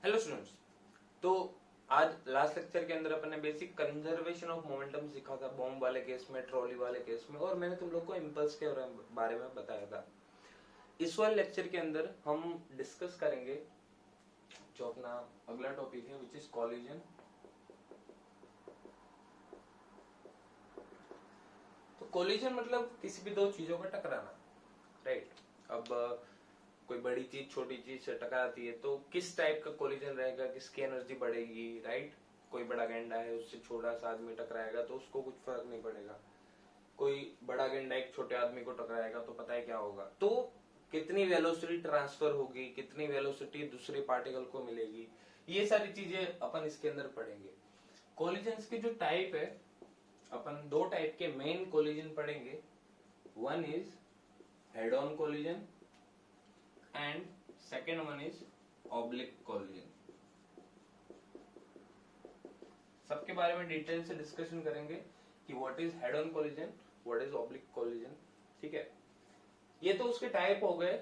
Hello students. तो आज last lecture के अंदर अपन ने बेसिक कंजर्वेशन ऑफ मोमेंटम सीखा था, बॉम्ब वाले केस में, ट्रॉली वाले केस में, और मैंने तुम लोग को इम्पल्स के बारे में बताया था। इस वाले लेक्चर के अंदर हम डिस्कस करेंगे जो अपना अगला टॉपिक है, विच इज कॉलिजन। तो कॉलिजन मतलब किसी भी दो चीजों का टकराना, राइट। अब कोई बड़ी चीज छोटी चीज से टकराती है तो किस टाइप का कोलिजन रहेगा, किसकी एनर्जी बढ़ेगी, राइट। कोई बड़ा गेंडा है, उससे छोटा सा आदमी टकराएगा तो उसको कुछ फर्क नहीं पड़ेगा। कोई बड़ा गेंडा एक छोटे आदमी को टकराएगा तो पता है क्या होगा। तो कितनी वेलोसिटी ट्रांसफर होगी, कितनी वेलोसिटी दूसरे पार्टिकल को मिलेगी, ये सारी चीजें अपन इसके अंदर पढ़ेंगे। कोलिजन के जो टाइप है, अपन दो टाइप के मेन कोलिजन पढ़ेंगे। One is head on collision and second one is oblique collision। सबके बारे में डिटेल से डिस्कशन करेंगे कि what is head on collision, what is oblique collision. ठीक है, ये तो उसके टाइप हो गए,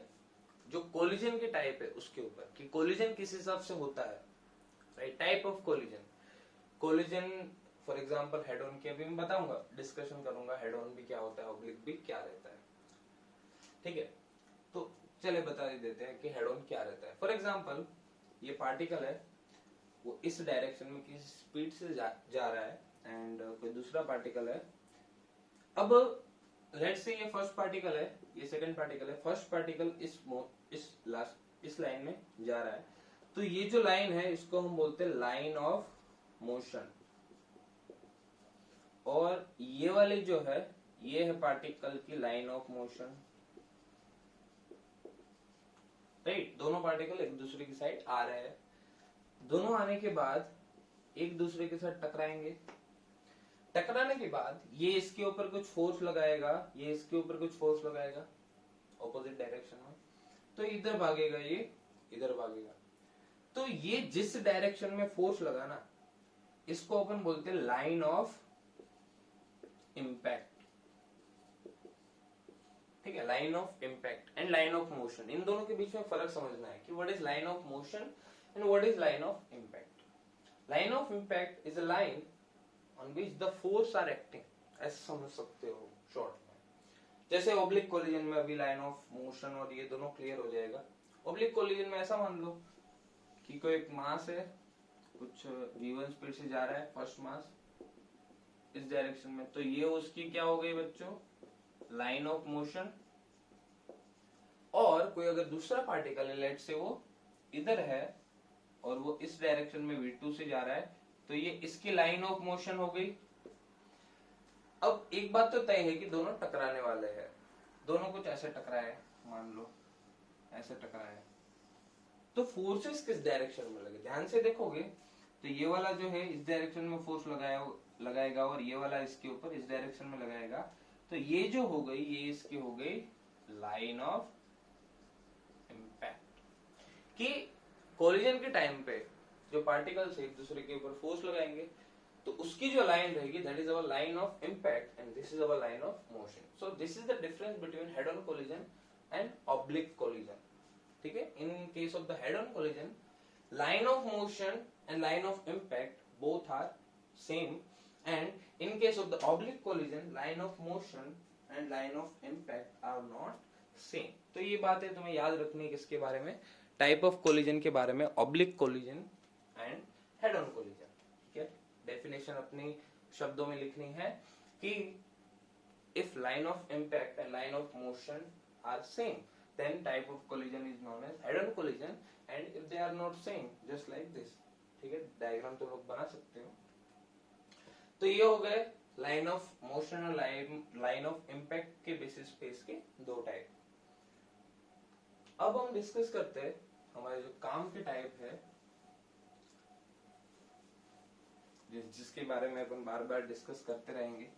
जो कोलिजन के टाइप है उसके ऊपर कि कोलिजन किस हिसाब से होता है, right. Type of collision, collision for example head on की अभी मैं बताऊंगा, डिस्कशन करूंगा हेड ऑन भी क्या होता है, ऑब्लिक भी क्या रहता है। ठीक है, तो चले बता देते हैं कि हेड ऑन क्या रहता है। फॉर एग्जाम्पल ये पार्टिकल है, वो इस डायरेक्शन में किसी स्पीड से जा रहा है एंड कोई दूसरा पार्टिकल है। अब लेट्स से ये फर्स्ट पार्टिकल है, ये सेकंड पार्टिकल है। फर्स्ट पार्टिकल इस लाइन में जा रहा है, तो ये जो लाइन है इसको हम बोलते हैं लाइन ऑफ मोशन, और ये वाली जो है ये है पार्टिकल की लाइन ऑफ मोशन, राइट। दोनों पार्टिकल एक दूसरे की साइड आ रहे हैं, दोनों आने के बाद एक दूसरे के साथ टकराएंगे। टकराने के बाद ये इसके ऊपर कुछ फोर्स लगाएगा, ये इसके ऊपर कुछ फोर्स लगाएगा ऑपोजिट डायरेक्शन में, तो इधर भागेगा, ये इधर भागेगा। तो ये जिस डायरेक्शन में फोर्स लगाना, इसको अपन बोलते हैं लाइन ऑफ इम्पैक्ट। ठीक है, line of impact and line of motion, इन दोनों के बीच में फर्क समझना है कि what is line of motion and what is line of impact. Line of impact is a line on which the force are acting, ऐसे समझ सकते हो शॉर्ट में। जैसे ऑब्लिक कोलिजन में अभी लाइन ऑफ मोशन और ये दोनों क्लियर हो जाएगा। ऑब्लिक कोलिजन में ऐसा मान लो कि कोई एक मास है, कुछ v1 स्पीड से जा रहा है, फर्स्ट मास इस डायरेक्शन में, तो ये उसकी क्या हो गई बच्चों, लाइन ऑफ मोशन। और कोई अगर दूसरा पार्टिकल है, लेट से वो इधर है और वो इस डायरेक्शन में v2 से जा रहा है, तो ये इसकी लाइन ऑफ मोशन हो गई। अब एक बात तो तय है कि दोनों टकराने वाले हैं, दोनों कुछ ऐसे टकराए, मान लो ऐसे टकराए, तो फोर्सेस किस डायरेक्शन में लगे, ध्यान से देखोगे तो ये वाला जो है इस डायरेक्शन में फोर्स लगाएगा और ये वाला इसके ऊपर इस डायरेक्शन में लगाएगा, तो ये जो हो गई, ये इसकी हो गई लाइन ऑफ इम्पैक्ट। कि कोलिजन के टाइम पे जो पार्टिकल्स एक दूसरे के ऊपर फोर्स लगाएंगे तो उसकी जो लाइन रहेगी, that is our line of impact and this is our line of motion. So this is the difference between head on collision and oblique collision. ठीक है, in case of the head on collision, line of motion and line of impact both are same, and in case of the oblique collision, line of motion and line of impact are not same। तो ये बातें तुम्हें याद रखनी है किसके बारे में, टाइप ऑफ कोलिजन के बारे में, oblique collision and head on collision. ठीक है, डेफिनेशन अपनी शब्दों में लिखनी है कि if line of impact and line of motion are same, then type of collision is known as head on collision, and if they are not same, just like this। ठीक है, डायग्राम तो लोग बना सकते हो। तो ये हो गए लाइन ऑफ मोशन और लाइन ऑफ इम्पैक्ट के बेसिस पे इसके दो टाइप। अब हम डिस्कस करते हैं हमारे जो काम के टाइप है, जिसके बारे में अपन बार बार डिस्कस करते रहेंगे।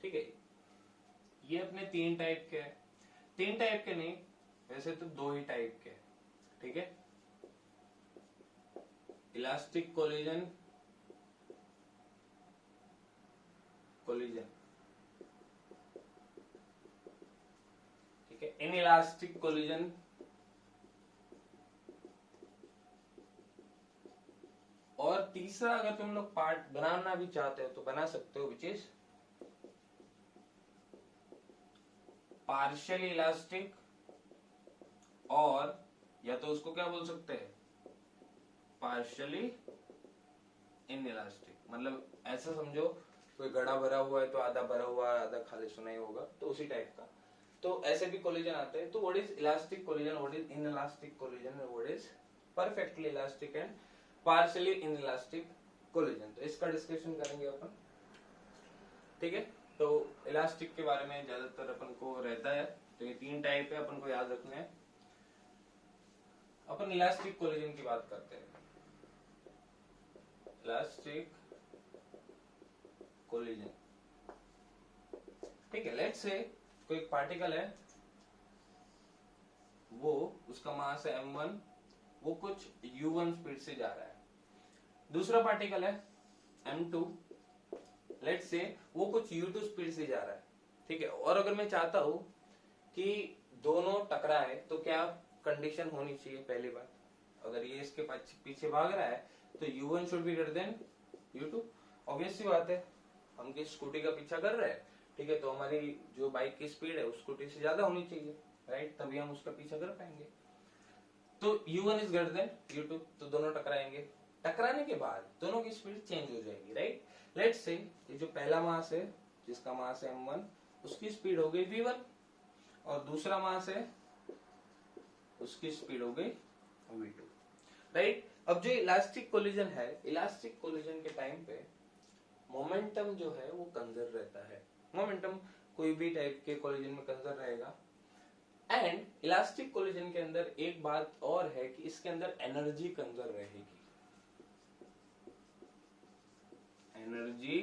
ठीक है, ये अपने तीन टाइप के हैं, तीन टाइप के नहीं, वैसे तो दो ही टाइप के। ठीक है, इलास्टिक कोलिजन, कोलिजन, ठीक है, इनइलास्टिक कोलिजन। और तीसरा अगर तुम लोग पार्ट बनाना भी चाहते हो तो बना सकते हो, विच इज पार्शियली इलास्टिक, और या तो उसको क्या बोल सकते हैं, पार्शियली इनइलास्टिक। मतलब ऐसा समझो कोई घड़ा भरा हुआ है तो आधा भरा हुआ आधा खाली सुना ही होगा, तो उसी टाइप का। तो ऐसे भी कोलिजन आते हैं। तो what is elastic collision, what is inelastic collision, what is perfectly elastic and partially inelastic collision, तो इसका डिस्कशन करेंगे अपन, ठीक है। तो इलास्टिक के बारे में ज्यादातर अपन को रहता है, तो ये 3 टाइप है, अपन को याद रखना है। अपन इलास्टिक कोलिजन की बात करते हैं। इलास्टिक कोलिजन, ठीक है। लेट्स से कोई पार्टिकल है, वो उसका मास है m1, वो कुछ u1 स्पीड से जा रहा है। दूसरा पार्टिकल है m2, लेट्स से वो कुछ u2 स्पीड से जा रहा है, ठीक है। और अगर मैं चाहता हूं कि दोनों टकराए तो क्या कंडीशन होनी चाहिए, पहली बात, अगर ये इसके पीछे भाग रहा है तो u1 should be greater than u2। Obvious सी बात है, हम किस स्कूटी का पीछा कर रहे हैं, ठीक है, तो हमारी जो बाइक की स्पीड है उस स्कूटी से ज्यादा होनी चाहिए, राइट, तभी हम उसका पीछा कर पाएंगे। तो u1 is greater than u2, तो दोनों टकराएंगे। टकराने के बाद दोनों की स्पीड चेंज हो जाएगी, राइट। लेट्स से ये जो पहला मास है, जिसका मास है m1, उसकी स्पीड हो गई v1, और दूसरा मास है, उसकी स्पीड हो गई v2, राइट। अब जो इलास्टिक कोलिजन है, इलास्टिक कोलिजन के टाइम पे मोमेंटम जो है वो कंजर्व रहता है। मोमेंटम कोई भी टाइप के कोलिजन में कंजर्व रहेगा। एंड इलास्टिक कोलिजन के अंदर एक बात और है कि इसके अंदर एनर्जी कंजर्व रहेगी। Energy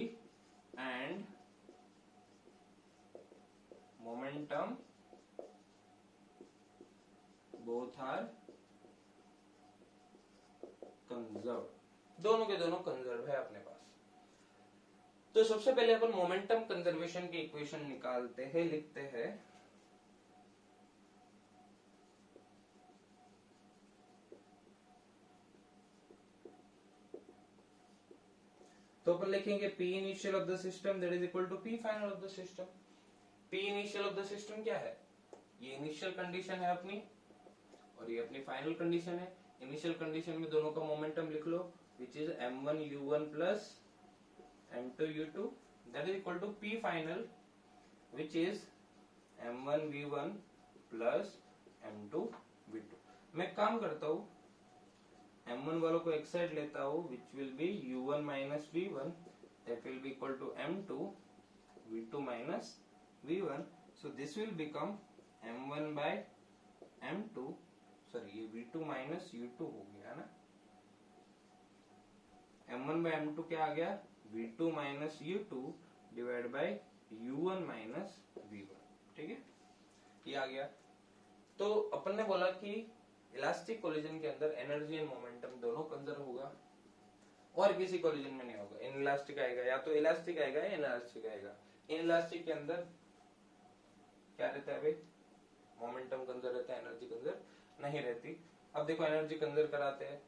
and momentum both are conserve, दोनों के दोनों कंजर्व है अपने पास। तो सबसे पहले अपन मोमेंटम कंजर्वेशन की इक्वेशन निकालते हैं, लिखते हैं। तो अपन लिखेंगे P initial of the system that is equal to P final of the system. P initial of the system क्या है, ये इनिशियल कंडीशन है अपनी, और ये अपनी फाइनल कंडीशन है। इनिशियल कंडीशन में दोनों का मोमेंटम लिख लो, which is m1 u1 plus m2 u2, that is equal to P final, which is m1 v1 plus m2 v2। मैं एक काम करता हूं, m1 वालों को एक साइड लेता हूं, which will be u1 minus v1, that will be equal to m2 v2 minus v1, so this will become m1 by m2, sorry ये v2 माइनस u2 हो गया ना, m1 बाय m2 क्या आ गया, v2 minus u2 divide by u1 minus v1, ठीक है, ये आ गया। तो अपन ने बोला कि इलास्टिक कोलिजन के अंदर एनर्जी एंड मोमेंटम दोनों कंजर्व होगा, और किसी कोलिजन में नहीं होगा। इनइलास्टिक आएगा, या तो इलास्टिक आएगा या इनइलास्टिक आएगा। इनइलास्टिक के अंदर क्या रहता है भाई, मोमेंटम कंजर्व रहता है, एनर्जी कंजर्व नहीं रहती। अब देखो एनर्जी कंजर्व कराते हैं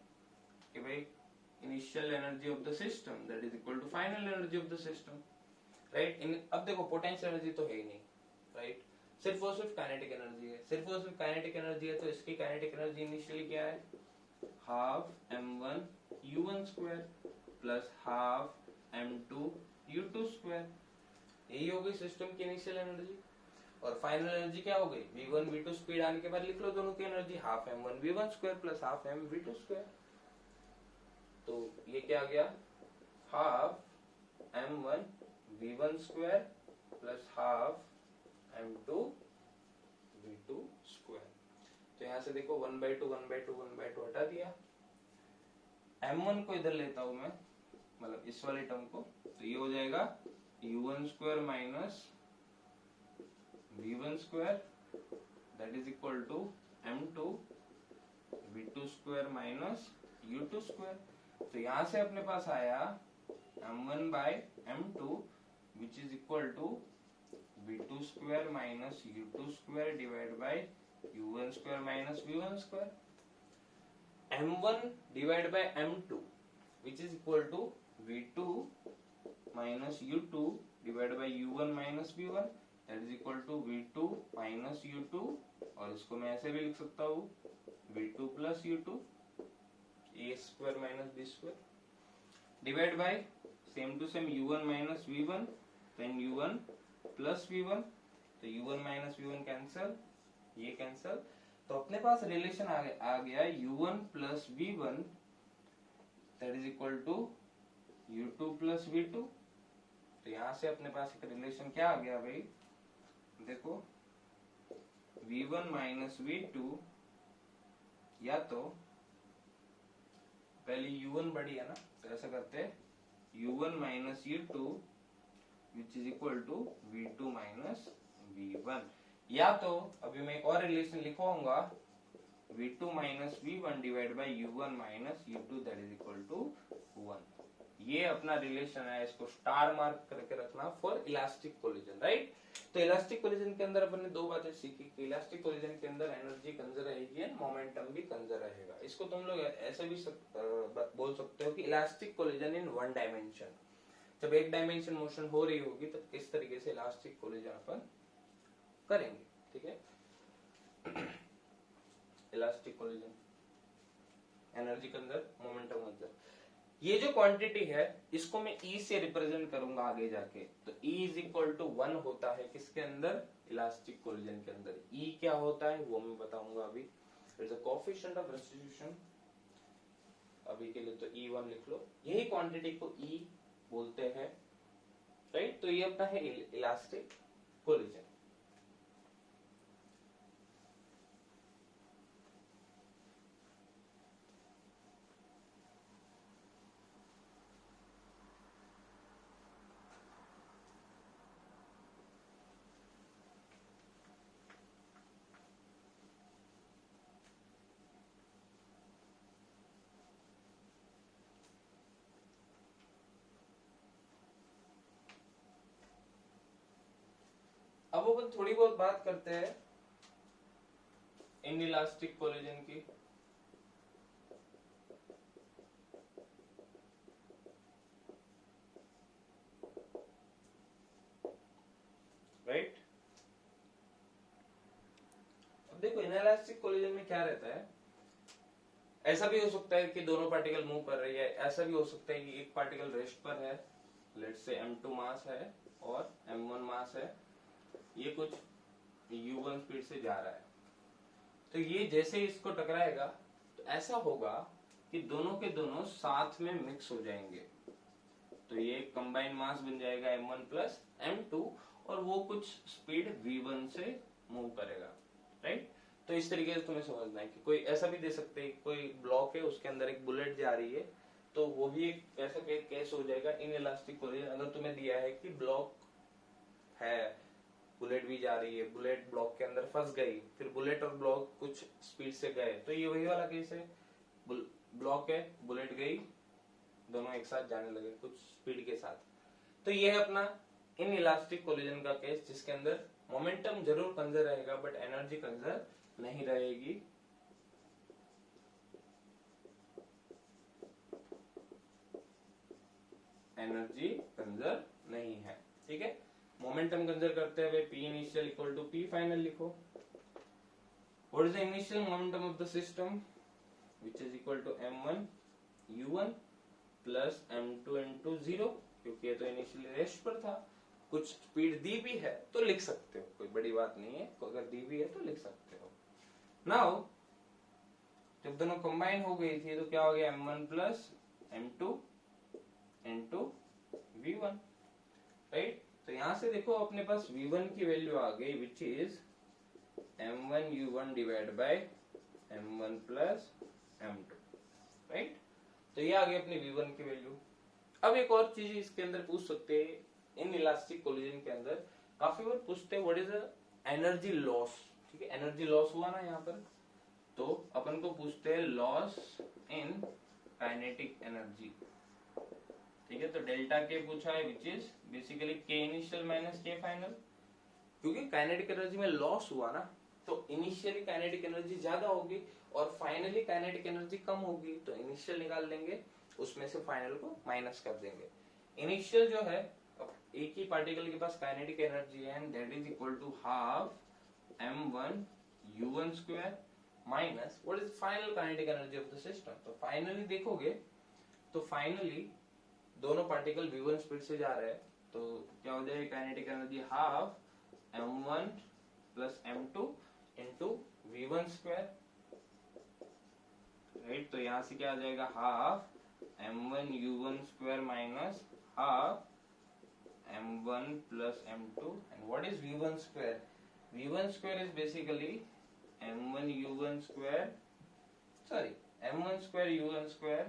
कि भाई initial energy of the system that is equal to final energy of the system, right. अब देखो पोटेंशियल एनर्जी तो है ही नहीं, राइट, सिर्फ और सिर्फ काइनेटिक एनर्जी है। सिर्फ और सिर्फ काइनेटिक एनर्जी है, तो इसकी काइनेटिक एनर्जी इनिशियली क्या है, half m1 u1 square plus half m2 u2 square, यही हो गई सिस्टम की इनिशियल एनर्जी। और फाइनल एनर्जी क्या हो गई, v1 v2 स्पीड आने के बाद लिख लो दोनों की energy, half m1 v1 square plus half m v2 square. तो ये क्या आ गया, half m1 v1 square plus half m2 v2 square. तो यहां से देखो 1/2 1/2 1/2 हटा दिया, m1 को इधर लेता हूं मैं, मतलब इस वाले टर्म को, तो ये हो जाएगा u1 square minus v1 square that is equal to m2 v2 square minus u2 square. तो यहां से अपने पास आया m1 by m2 which is equal to v2 square minus u2 square divided by u1 square minus v1 square. m1 divided by m2 which is equal to v2 minus u2 divided by u1 minus v1, that is equal to v2 minus u2, और इसको मैं ऐसे भी लिख सकता हूँ v2 plus u2 a square minus b square divided by same to same u1 minus v1, then u1 plus v1, तो u1 minus v1 cancel, ये कैंसल, तो अपने पास रिलेशन आ गया u1 plus v1 that is equal to u2 plus v2। तो यहां से अपने पास एक रिलेशन क्या आ गया भाई, देखो v1 minus v2, या तो पहले u1 बड़ी है ना, तो ऐसा करते हैं u1 minus u2 which is equal to v2 minus v1, या तो अभी मैं एक और relation लिखवाऊंगा v2 minus v1 divided by u1 minus u2 that is equal to 1। ये अपना रिलेशन है, इसको स्टार मार्क करके रखना फॉर इलास्टिक कोलिजन, राइट। तो इलास्टिक कोलिजन के अंदर अपन ने दो बातें सीखी कि इलास्टिक कोलिजन के अंदर एनर्जी कंजर्व रहेगी एंड मोमेंटम भी कंजर्व रहेगा। इसको तुम लोग ऐसे भी बोल सकते हो कि elastic collision in one dimension, जब एक डायमेंशन मोशन हो रही होगी तब किस तरीके से इलास्टिक कोलिजन अपन करेंगे, ठीक है। Elastic collision, energy conserve, momentum conserve, ये जो क्वांटिटी है इसको मैं E से रिप्रेजेंट करूंगा आगे जाके। तो E इज इक्वल टू 1 होता है किसके अंदर, इलास्टिक कोलिजन के अंदर। E क्या होता है वो मैं बताऊंगा अभी। It's a coefficient of restitution, अभी के लिए तो E1 लिख लो। यही क्वांटिटी को E बोलते हैं, राइट। तो ये अपना है इलास्टिक कोलिजन। अब अपन थोड़ी बहुत बात करते हैं इनइलास्टिक कोलिजन की। राइट, अब देखो इनइलास्टिक कोलिजन में क्या रहता है, ऐसा भी हो सकता है कि दोनों पार्टिकल मूव कर रही है, ऐसा भी हो सकता है कि एक पार्टिकल रेस्ट पर है, लेट्स से m2 मास है और m1 मास है, ये कुछ u1 स्पीड से जा रहा है। तो ये जैसे इसको टकराएगा तो ऐसा होगा कि दोनों के दोनों साथ में मिक्स हो जाएंगे, तो ये कंबाइंड मास बन जाएगा m1 प्लस m2 और वो कुछ स्पीड v1 से मूव करेगा, राइट। तो इस तरीके से तुम्हें समझना है कि कोई ऐसा भी दे सकते हैं, कोई ब्लॉक है उसके अंदर एक बुलेट जा रही है, तो वो भी एक ऐसा केस हो जाएगा इनइलास्टिक कोलिजन। अगर तुम्हें दिया है कि ब्लॉक है, बुलेट भी जा रही है, बुलेट ब्लॉक के अंदर फंस गई, फिर बुलेट और ब्लॉक कुछ स्पीड से गए, तो ये वही वाला केस है। ब्लॉक है, बुलेट गई, दोनों एक साथ जाने लगे कुछ स्पीड के साथ। तो ये है अपना इनइलास्टिक कोलिजन का केस, जिसके अंदर मोमेंटम जरूर कंजर्व रहेगा बट एनर्जी कंजर्व नहीं रहेगी। एनर्जी कंजर्व नहीं है, ठीक है। मोमेंटम कंजर्व करते हुए P initial equal to P final लिखो। What is the initial momentum of the system, which is equal to m1 u1 plus m2 n2 0, क्योंकि ये तो इनिशियली रेस्ट पर था। कुछ स्पीड दी भी है तो लिख सकते हो, कोई बड़ी बात नहीं है, अगर दी भी है तो लिख सकते हो। नाउ जब दोनों कंबाइन हो गई थी तो क्या हो गया, m1 plus m2 n2 v1, right. तो यहां से देखो अपने पास v1 की वैल्यू आ गई विच is m1 u1 divide by m1 plus m2, right. तो ये आ गई अपनी v1 की वैल्यू। अब एक और चीज इसके अंदर पूछ सकते हैं, इन इलास्टिक कोलिजन के अंदर काफी बार पूछते हैं what is the energy loss, ठीक है। एनर्जी लॉस हुआ ना यहाँ पर, तो अपन को पूछते हैं लॉस इन काइनेटिक एनर्जी, ठीक है, तो डेल्टा के पूछा है विच इज बेसिकली के इनिशियल माइनस के फाइनल, क्योंकि काइनेटिक एनर्जी में लॉस हुआ ना, तो इनिशियली काइनेटिक एनर्जी ज्यादा होगी और फाइनली काइनेटिक एनर्जी कम होगी, तो इनिशियल निकाल लेंगे, उसमें से फाइनल को माइनस कर देंगे। इनिशियल जो है, अब एक ही पार्टिकल के पास काइनेटिक एनर्जी है and that is equal to half m1 u1 square minus what is final kinetic energy of the system. तो फाइनली देखोगे तो फाइनली दोनों पार्टिकल v1 स्पीड से जा रहे हैं, तो क्या हो जाएगा kinetic energy half m1 plus m2 into v1 square, right. तो यहां से क्या आ जाएगा half m1 u1 square minus half m1 plus m2 and what is v1 square? v1 square is basically m1 u1 square, sorry, m1 square u1 square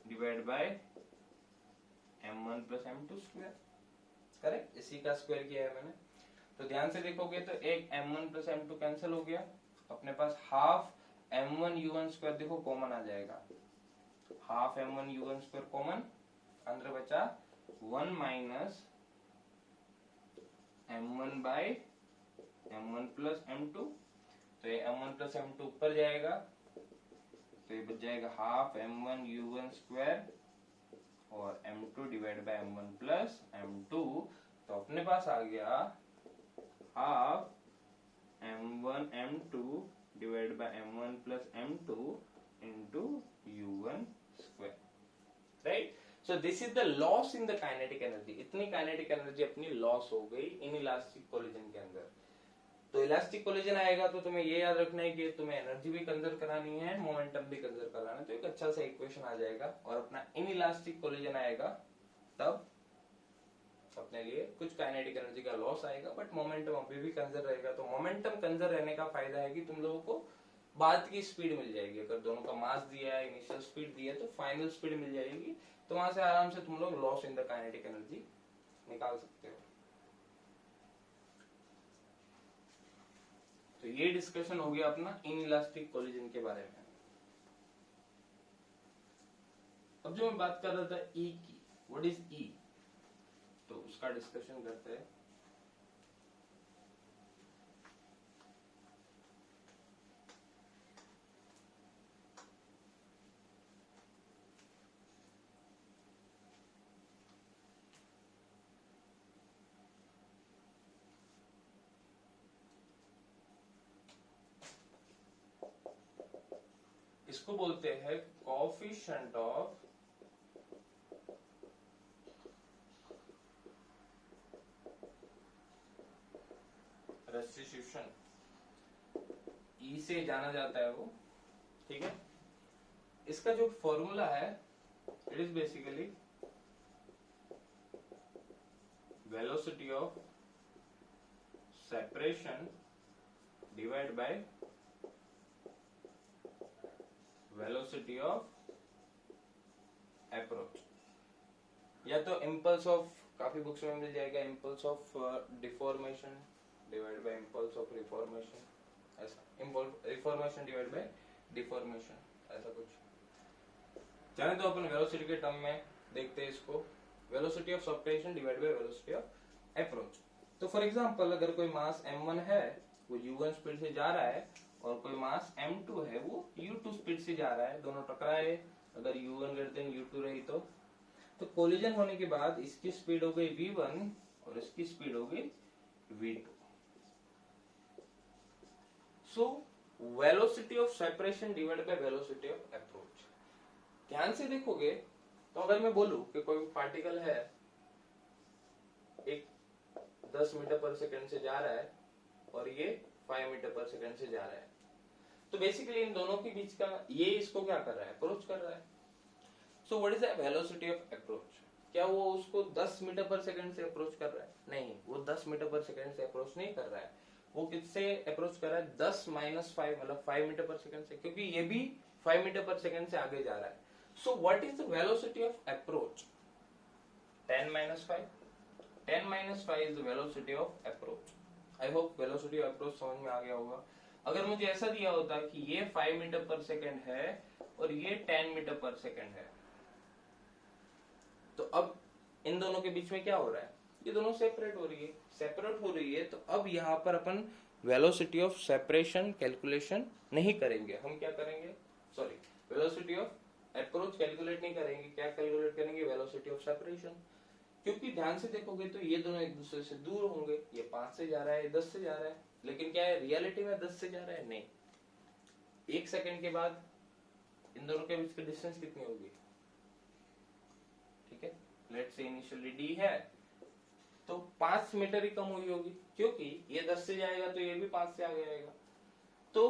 divided by m1 plus m2 square, correct. इसी का square किया है मैंने। तो ध्यान से देखोगे तो एक m1 plus m2 कैंसिल हो गया, अपने पास हाफ m1 u1 स्क्वायर देखो कॉमन आ जाएगा, half m1 u1 square common, अंदर बचा 1 minus m1 bye m1 plus m2, तो ये m1 प्लस m2 ऊपर जाएगा, तो ये बच जाएगा हाफ m1 u1 स्क्वायर और m2 divide by m1 plus m2, तो अपने पास आ गया half m1 m2 divide by m1 plus m2 into u1 square, right. So this is the loss in the kinetic energy, इतनी kinetic energy अपनी loss हो गई in elastic collision के अंदर। तो इलास्टिक कोलिजन आएगा तो तुम्हें ये याद रखना है कि तुम्हें एनर्जी भी कंजर्व करानी है, मोमेंटम भी कंजर्व कराना है, तो एक अच्छा सा इक्वेशन आ जाएगा। और अपना इन इलास्टिक कोलिजन आएगा तब अपने लिए कुछ काइनेटिक एनर्जी का लॉस आएगा, बट मोमेंटम अभी भी कंजर्व रहेगा। तो मोमेंटम कंजर्व रहने का फायदा है कि तुम लोगों को बाद की स्पीड मिल जाएगी, अगर दोनों का मास दिया है, इनिशियल स्पीड दी है, तो फाइनल स्पीड मिल जाएगी, तो वहां से आराम से तुम लोग loss in the kinetic energy निकाल सकते हो। तो ये डिस्कशन हो गया अपना इन इलास्टिक कोलिजन के बारे में। अब जो मैं बात कर रहा था ई की, व्हाट इज ई, तो उसका डिस्कशन करते हैं। इसको बोलते हैं कोएफिशिएंट ऑफ रेस्टिट्यूशन, ई से जाना जाता है वो, ठीक है। इसका जो फॉर्मूला है it is basically velocity of separation divide by velocity of approach, या तो इम्पल्स ऑफ, काफी बुक्स में मिल जाएगा impulse of deformation divide by impulse of reformation, ऐसा रिफॉर्मेशन डिवाइड बाय डिफॉर्मेशन, ऐसा कुछ। जाने तो अपन वेलोसिटी के टर्म में देखते हैं इसको, velocity of separation divide by velocity of approach. तो फॉर एग्जांपल अगर कोई मास m1 है वो u1 स्पीड से जा रहा है और कोई मास m2 है वो u2 स्पीड से जा रहा है, दोनों टकराए, अगर u1 ग्रेटर देन u2 रही तो कोलिजन होने के बाद इसकी स्पीड हो गई v1 और इसकी स्पीड हो गई v2। So velocity of separation divide by velocity of approach. ध्यान से देखोगे तो अगर मैं बोलूं कि कोई पार्टिकल है एक 10 मीटर पर सेकंड से जा रहा है और ये 5 मीटर पर सेकंड से जा रहा है, तो बेसिकली इन दोनों के बीच का ये इसको क्या कर रहा है, अप्रोच कर रहा है। So what is the velocity of approach, क्या वो उसको 10 मीटर पर सेकंड से अप्रोच कर रहा है? नहीं, वो 10 मीटर पर सेकंड से अप्रोच नहीं कर रहा है, वो किससे अप्रोच कर रहा है, 10 माइनस 5 मतलब 5 मीटर पर सेकंड से, क्योंकि ये भी 5 मीटर पर सेकंड से आगे जा रहा है। So what is the velocity of approach, 10 minus 5, 10 minus 5 is the velocity of approach। I hope velocity of approach समझ में आ गया होगा। अगर मुझे ऐसा दिया होता कि ये 5 मीटर पर सेकंड है और ये 10 मीटर पर सेकंड है, तो अब इन दोनों के बीच में क्या हो रहा है, ये दोनों सेपरेट हो रही है, सेपरेट हो रही है। तो अब यहाँ पर अपन वेलोसिटी ऑफ सेपरेशन कैलकुलेशन नहीं करेंगे, हम क्या करेंगे, sorry, velocity of approach calculate नहीं करेंगे, क्या कैलकुलेट करेंगे, वेलोसिटी ऑफ सेपरेशन। क्योंकि ध्यान से देखोगे तो ये दोनों एक दूसरे से दूर होंगे, ये 5 से जा रहा है, 10 से जा रहा है, लेकिन क्या है रियलिटी में 10 से जा रहा है, नहीं। 1 सेकंड के बाद इन दोनों के बीच की डिस्टेंस कितनी होगी, ठीक है, लेट्स से इनिशियली डी है तो 5 मीटर ही कम हुई होगी, क्योंकि ये 10 से जाएगा तो ये भी 5 से आगे आएगा। तो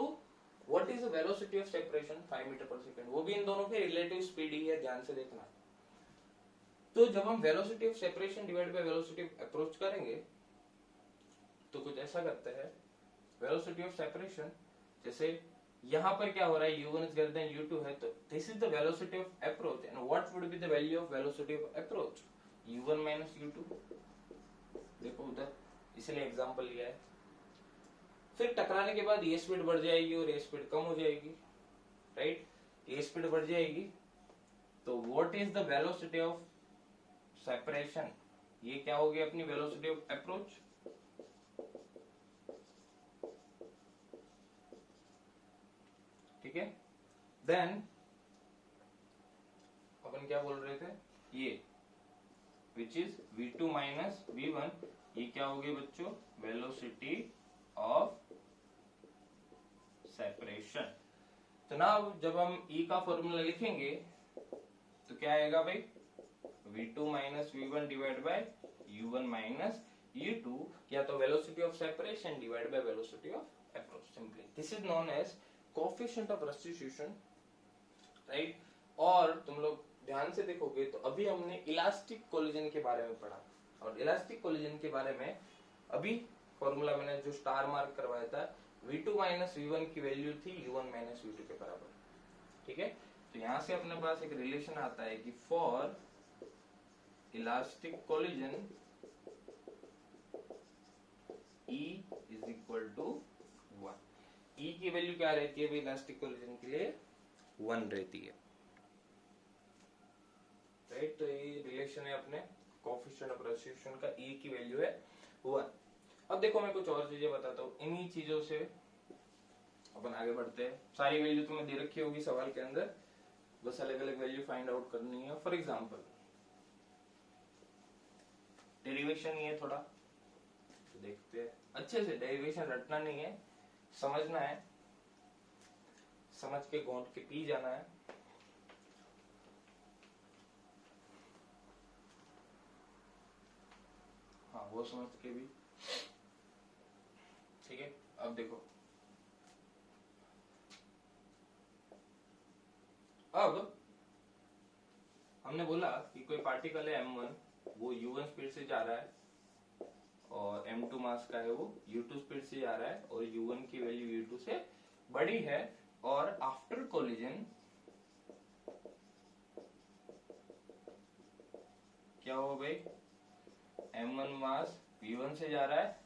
what is the velocity of separation, 5 metre पर सेकंड, वो भी इन दोनों के रिलेटिव स्पीड ही है, ध्यान से देखना। तो जब हम velocity of separation divide by velocity of approach करेंगे तो कुछ ऐसा करते हैं, वेलोसिटी ऑफ सेपरेशन, जैसे यहां पर क्या हो रहा है, u1 is greater than u2 है, तो this is the velocity of approach, and what would be the value of velocity of approach, u1 minus u2। देखो उधर इसलिए एग्जांपल लिया है। फिर टकराने के बाद ये स्पीड बढ़ जाएगी और ये स्पीड कम हो जाएगी, राइट, ये स्पीड बढ़ जाएगी। तो what is the velocity of separation, ये क्या होगी अपनी वेलोसिटी ऑफ अप्रोच, ठीक है। देन अपन क्या बोल रहे थे, ये which is v2 minus v1, ये क्या होगी बच्चों, वेलोसिटी ऑफ सेपरेशन। तो ना जब हम E का फॉर्मूला लिखेंगे तो क्या आएगा भाई, v2 minus v1 divide by u1 minus u2, या तो velocity of separation divide by velocity of approach, simply this is known as coefficient of substitution, right. और तुम लोग ध्यान से देखोगे तो अभी हमने इलास्टिक कोलिजन के बारे में पढ़ा, और इलास्टिक कोलिजन के बारे में अभी फॉर्मूला मैंने जो स्टार मार्क करवाया था, v2 माइनस v1 की वैल्यू थी u1 माइनस u2 के बराबर, ठीक है। तो यहां से अपने पास एक रिलेशन आता है कि for elastic collision E is equal to 1, E की वैल्यू क्या रहती है, इलास्टिक कोलिजन के लिए 1 रहती है, राइट। तो ये रिलेशन है अपने कोएफिशिएंट ऑफ रेसिप्रोकेशन का, E की वैल्यू है 1। अब देखो मैं कुछ और चीजें बताता हूँ, इन्हीं चीजों से अपन आगे बढ़ते हैं। सारी वैल्यू तुम्हें दे रखी होगी सवाल के अंदर, बस अलग अलग वैल्यू फाइंड आउट करनी है। फॉर एग्जांपल डेरिवेशन ये थोड़ा तो देखते हैं अच्छे से, डेरिवेशन रटना नहीं है, समझना है, समझ के घोंट के पी जाना है। हाँ वो समझ के भी, ठीक है। अब देखो, अब हमने बोला कि कोई पार्टिकल है m1, वो u1 स्पीड से जा रहा है, और m2 मास का है वो u2 स्पीड से जा रहा है, और u1 की वैल्यू u2 से बड़ी है, और आफ्टर कोलिजन क्या हो भाई, m1 मास v1 से जा रहा है,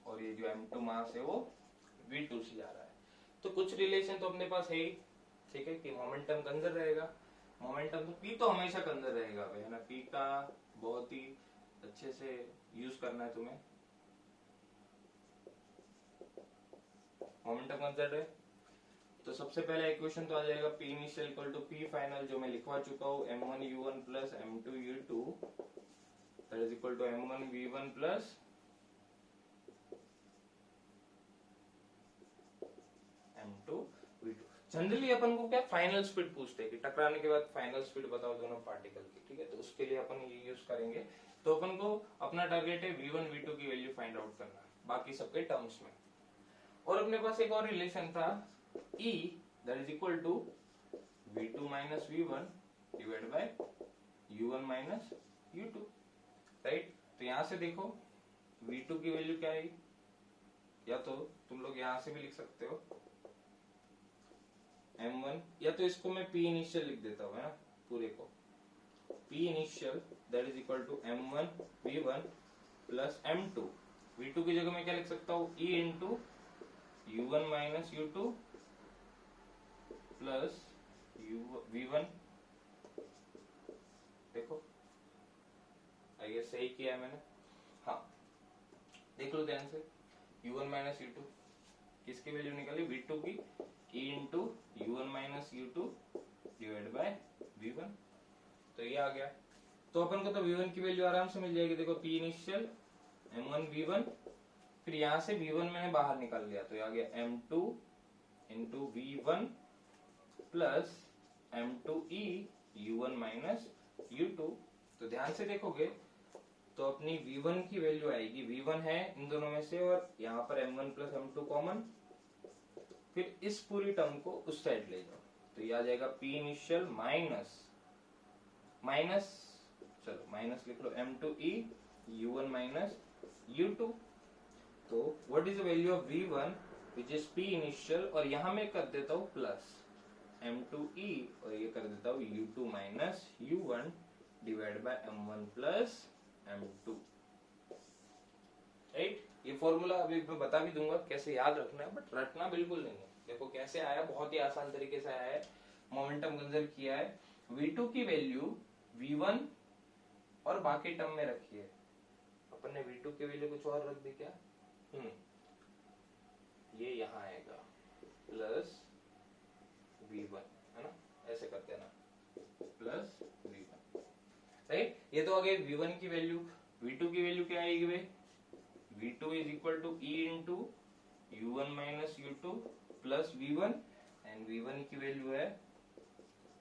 और ये जो m2 मास है वो v2 से जा रहा है। तो कुछ रिलेशन तो अपने पास है ही, ठीक है, कि मोमेंटम कंजर्व रहेगा, मोमेंटम तो p तो हमेशा कंजर्व रहेगा भाई, है ना, p का बहुत ही अच्छे से यूज करना है तुम्हें। मोमेंटम कंजर्व है तो सबसे पहले इक्वेशन तो आ जाएगा p initial equal to p final, जो मैं लिखवा चुका हूँ, m1 u1 plus m2 u2 that is equal to m1 v1 plus m2 v2। Generally अपन को क्या फाइनल स्पीड पूछते हैं कि टकराने के बाद फाइनल स्पीड बताओ दोनों पार्टिकल की, ठीक है, तो उसके लिए अपन ये यूज करेंगे। तो अपन को अपना टारगेट है v1 v2 की वैल्यू फाइंड आउट करना, बाकी सबके टर्म्स में। और अपने पास एक और रिलेशन था E that is equal to v2 minus v1 divide by u1 minus u2, right. तो यहां से देखो v2 की वैल्यू क्या है, या तो तुम लोग यहां से भी लिख सकते हो m1, या तो इसको मैं p इनिशियल लिख देता हूँ, है ना, पूरे को p initial that is equal to m1 v1 plus m2, v2 की जगह मैं क्या लिख सकता हूँ, e into u1 minus u2 plus v1, देखो ये सही किया है मैंने। हाँ देख लो ध्यान से, u1 माइनस u2 किसकी वैल्यू निकाली, v2 की, e into u1 minus u2 divide bye v1, तो ये आ गया। तो अपन को तो v1 की वैल्यू आराम से मिल जाएगी, देखो p इनिशियल m1 v1, फिर यहां से v1 मैंने बाहर निकाल लिया तो ये आ गया m2 into v1 plus m2e u1 minus u2। तो ध्यान से देखोगे तो अपनी v1 की वैल्यू आएगी, v1 है इन दोनों में से और यहाँ पर m1 प्लस m2 कॉमन, फिर इस पूरी टर्म को उस साइड ले जाओ तो ये आ जाएगा p इनिशियल माइनस माइनस, चलो माइनस लिख लो m2e u1 माइनस u2। तो what is the value of v1 which is p initial, और यहां मैं कर देता हूं प्लस m2e और ये कर देता हूं u2 minus u1 divide by m1 plus m2, right. ये फॉर्मूला अभी मैं बता भी दूंगा कैसे याद रखना है, बट रटना बिल्कुल नहीं है। देखो कैसे आया, बहुत ही आसान तरीके से आया है, मोमेंटम कंजर्व किया है। v2 की वैल्यू v1 और बाकी टर्म में रखी है, अपन ने v2 की वैल्यू कुछ और रख दी क्या, ये यहाँ आएगा प्लस v1, है ना, ऐसे करते हैं ना, प्लस v1, राइट। ये तो आ गई v1 की वैल्यू। v2 की वैल्यू क्या आएगी भाई, v2 is equal to e into u1 minus u2 plus v1, and v1 की वैल्यू है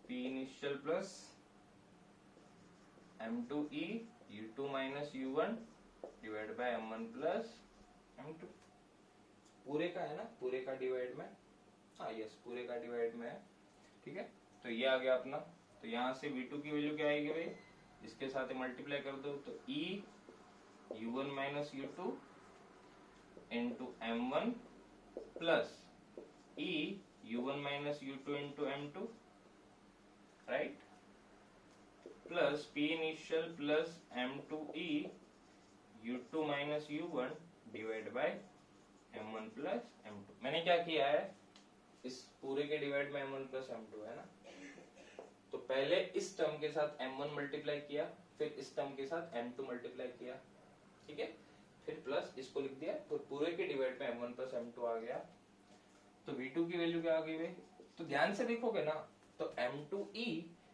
p initial plus m2e u2 minus u1 divide by m1 plus m2। पूरे का है ना, पूरे का डिवाइड में, हाँ यस पूरे का डिवाइड में है, ठीक है। तो ये आ गया अपना। तो यहाँ से v2 की वैल्यू क्या आएगी भाई, इसके साथ मल्टीप्लाई कर दो तो e u1 minus u2 into m1 plus e u1 minus u2 into m2, right, plus p initial plus m2e u2 minus u1 divide by m1 plus m2। मैंने क्या किया है, इस पूरे के डिवाइड में m1 प्लस m2 है ना, तो पहले इस टर्म के साथ m1 मल्टीप्लाई किया, फिर इस टर्म के साथ m2 मल्टीप्लाई किया, ठीक है, फिर प्लस इसको लिख दिया, तो पूरे के डिवाइड में m1 प्लस m2 आ गया। तो v2 की वैल्यू क्या आ गई भाई, तो ध्यान से देखोगे ना तो m2e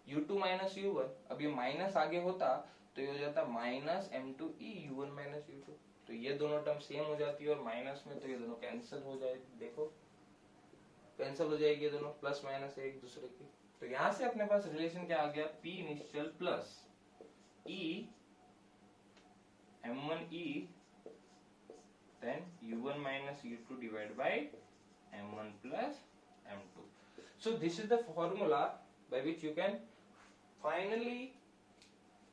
u2 माइनस u1, अब ये माइनस आगे होता तो ये हो जाता minus m2e u1 minus u2, तो ये दोनों टर्म सेम हो जाती है और माइनस में तो ये दोनों कैंसिल हो जाएगी, देखो कैंसिल हो जाएगी ये दोनों, प्लस माइनस एक दूसरे की। तो यहां से अपने पास रिलेशन क्या आ गया, p initial plus e m1e then u1 minus u2 divide by m1 plus m2। So this is the formula by which you can finally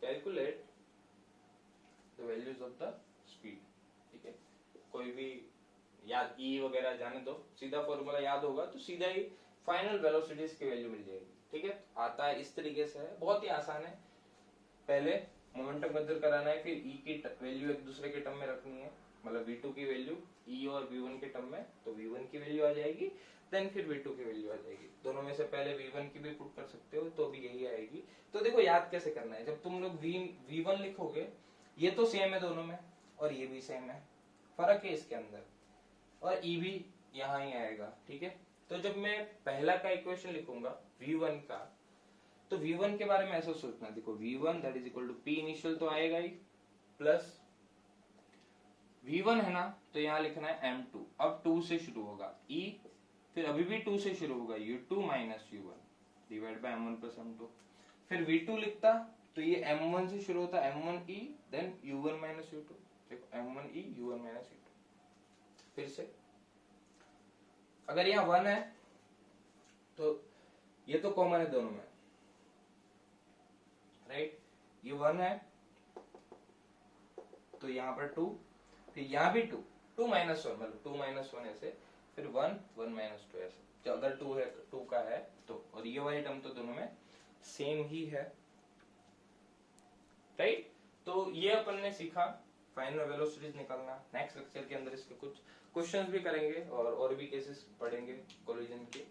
calculate the values of the speed, ठीक है। कोई भी याद E वगैरह जाने दो, सीधा formula याद होगा तो सीधा ही फाइनल वेलोसिटीज की वैल्यू मिल जाएगी, ठीक है। आता है इस तरीके से, है बहुत ही आसान है। पहले मोमेंटम कंसीडर कराना है, फिर E की वैल्यू एक दूसरे के टर्म में रखनी है, मतलब v2 की वैल्यू E और v1 के टर्म में, तो v1 की वैल्यू आ जाएगी, देन फिर v2 की वैल्यू आ जाएगी। दोनों में से पहले v1 की भी पुट कर सकते हो तो भी यही आएगी। तो देखो याद कैसे करना है, जब तुम लोग v1 लिखोगे, ये तो सेम है दोनों में और ये भी सेम है, फर्क है इसके अंदर, और E भी यहाँ ही आएगा, ठीक है। तो जब मैं पहला का इक्वेशन लिखूंगा v1 का, तो v1 के बारे में ऐसा सोचना, देखो v1 that is equal to p initial तो आएगा ही, प्लस v1 है ना, तो यहाँ लिखना है m2, अब 2 से शुरू होगा e, फिर अभी भी 2 से शुरू होगा u2 minus u1 divide by m1 plus m2, फिर v2 लिखता तो ये m1 से शुरू होता m1e then u1 minus u2, देखो m1e u1 माइनस u2। फिर से अगर यहाँ 1 है तो ये तो कॉमन है दोनों में, राइट, ये 1 है तो यहाँ पर 2, फिर यहाँ भी 2 माइनस 1, मतलब 2 माइनस 1 ऐसे, फिर 1 माइनस 2 ऐसे। तो अगर 2 है 2 का है तो, और ये वाली टर्म तो दोनों में सेम ही है, राइट। तो ये अपन ने सीखा फाइनल वेलोसिटीज निकालना। नेक्स्ट लेक्चर के अंदर इसके कुछ क्वेश्चंस भी करेंगे और भी केसेस पढ़ेंगे कोलिजन के।